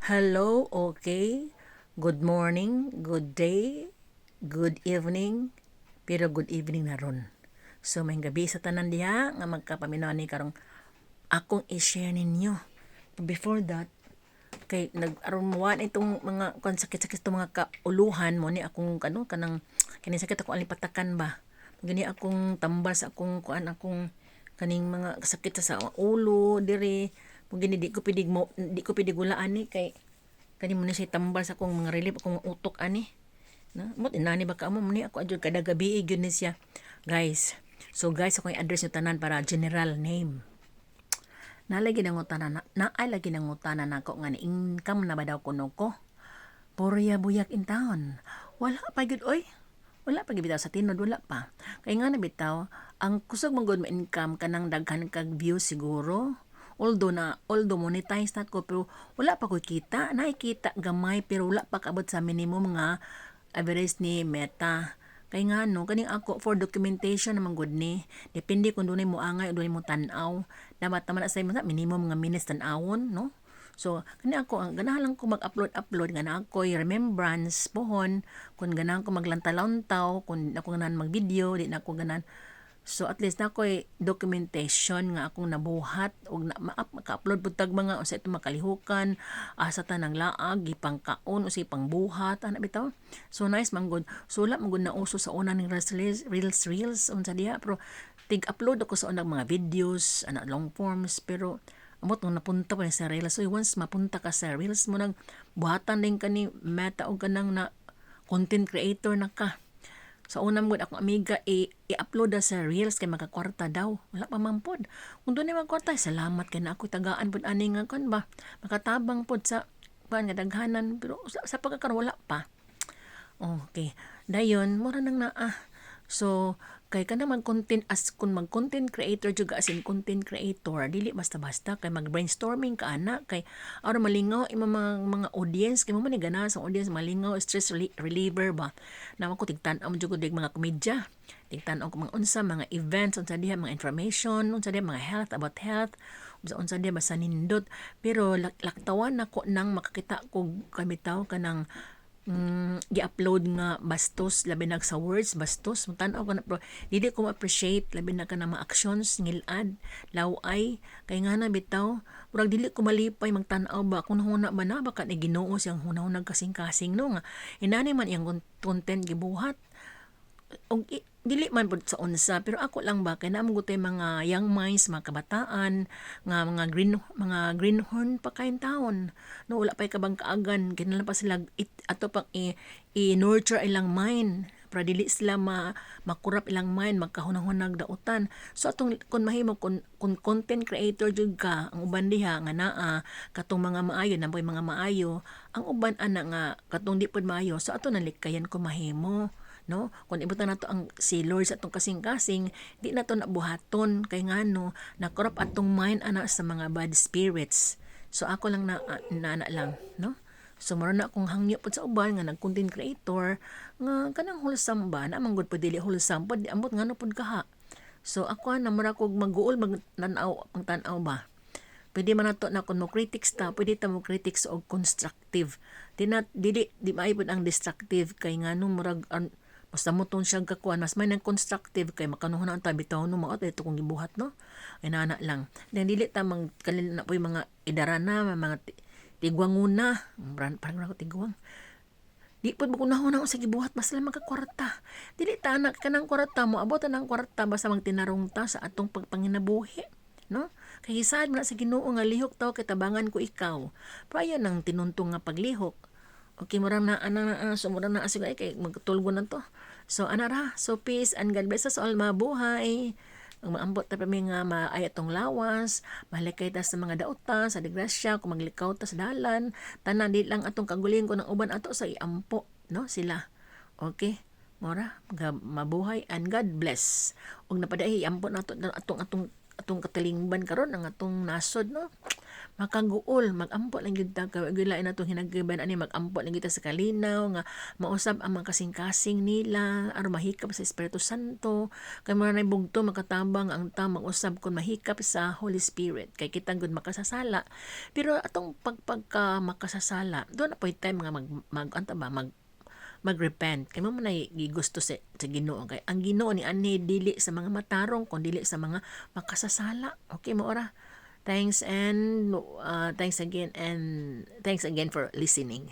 Hello, okay. Good morning, good day, good evening, pero good evening na ron. So, may gabi sa tanan diha nga magkapaminaw ni karong akong i-share ninyo. Before that, kay nag-aron mo itong mga kan sakit-sakit itong mga kauluhan mo ni akong kanang kini sakit ako alipatakan ba. Gani akong tambal sa akong kaning mga sakit sa ulo diri. Gani di ko pidig gulaan ni kay kani mo ni siya tambal sa akong mga relief akong utok ani. Na, mo inani ba ka mo ni ako adyo kada gabi gyud ni siya. Guys, so guys ako i-address yung tanan para general name. Nalagi ng utana na ay lagi ng utana nako nga ni income na ba daw kuno ko. Porya buyak in town. Wala pa gyud oy. Wala pa gyud bitaw sa tinod wala pa. Kay nga nabitaw ang kusog mong good income kanang daghan kag views siguro. Although monetize na ko pero wala pa ko kita. Nakikita gamay pero wala pa kabot sa minimum nga average ni Meta. Kay nga no, kaning ako for documentation naman good ni. Depende kung dunay mo angay o dunay mo tan-aw. Dapat naman sa imo minimum nga minutes tan-awon, no? So, kani ako ang ganahan lang ko mag-upload nga ako remembrance pohon kung ganahan ko maglantaw-lantaw, kung ako ganahan mag-video, di na ako ganahan. So at least na ako'y documentation nga akong nabuhat og maka-upload pud tag mga usa ito makalihukan asa tanang laag gipangkaon usi pangbuhat ana bitaw. So nice man gud. So wala man gud na uso sa una ning reels unsa diha pero tig-upload ako sa unang mga videos ana long forms pero amot nung napunta pa sa reels. So once mapunta ka sa reels mo nang buhatan din kani Meta og kanang na content creator na ka. Sa unang gud akong amiga i-upload sa reels kay magkakwarta daw. Wala pa man pod. Kung doon magkwarta, salamat kay na ako tagaan pod ani nga kan ba. Makatabang pod sa nga daghanan pero sa pagkakaroon wala pa. Okay. Dayon mura nang naa. So kay kana mag-content as kun mag-content creator juga as in content creator dili basta-basta kay mag-brainstorming ka ana kay aron malingaw imong mga audience kay mo man ni ganahan sa audience malingaw stress reliever ba na ko tigtan-aw jud dig mga komedya tigtan-aw ko mga unsa mga events unsa diha mga information unsa diha mga health about health unsa diha basta nindot pero laktawan nako nang makakita ko kamitaw kanang gi-upload nga bastos labi na sa words bastos tan-aw ka na pero dili ko ma-appreciate labi na ka na mga actions ngilad laway kay nga na bitaw murag dili ko malipay magtan-aw ba kung huna ba na baka ni Ginoo siyang hunahunag kasing-kasing no nga inani man iyang content gibuhat og dili man pud sa unsa pero ako lang ba kay naamo gutay mga young minds mga kabataan nga mga greenhorn pa kain taon no wala pa kabang kaagan kinahanglan pa sila ato pang i-nurture ilang mind para dili sila makurap ilang mind magkahunahunag dautan so atong kun mahimo kun content creator jud ka ang uban diha nga naa katong mga maayo nampoy mga maayo ang uban ana nga katong di pud maayo so ato nalikayan ko mahimo no kung ibutan nato ang si Lord sa atong kasing-kasing di nato nabuhaton kay ngano nakorap atong mind ana sa mga bad spirits so ako lang na lang no so maro na akong hangyo pud sa uban nga nag-content creator nga kanang wholesome ba na manggod pud dili wholesome pud ambot ngano pud kaha so ako na mura kog mag-uol magtanaw ang tan-aw ba pwede man nato na kung mo critics ta pwede ta mo critics og constructive dili maayo pud ang destructive kay ngano murag basta mo tong siyang kakuan mas may nang constructive kay makanuhon ang tabitaw no mga ito kong gibuhat no ay nana lang then dili ta magkalil na po yung mga idarana mga tigwanguna parang ako tigwang di po makunahon ako sa gibuhat basta lang magkakwarta dili ta anak ka ng kwarta mo abot ng kwarta basta magtinarong ta sa atong pagpanginabuhi no kay hisad mo na sa Ginoo nga lihok taw kay tabangan ko ikaw payo nang tinuntong nga paglihok. Okay, murang na so murang na asig ay kay magtulgo na to. So anara, so peace and God bless us all mabuhay. Ang maambot ta mi nga maaya tong lawas, malikay ta sa mga dauta, sa disgrasya, kung maglikaw ta sa dalan, tanan di lang atong kaguling ko ng uban ato sa iampo, no? Sila. Okay? Mura, mabuhay and God bless. Og napaday iampo nato atong katalingban karon ang atong nasod, no? makaguol, magampo lang gyud ta kay gila na tong hinaggiban ani magampo lang gyud ta sa kalinaw nga mausab ang mga kasing-kasing nila aron mahikap sa Espiritu Santo kay mo na bugto makatabang ang ta mag-usab kon mahikap sa Holy Spirit kay kita gud makasasala pero atong pagpagka makasasala do na poy time nga anta ba mag-repent kay mo na gusto sa Ginoo kay ang Ginoo ni ani dili sa mga matarong kun dili sa mga makasasala okay mo ora. Thanks again for listening.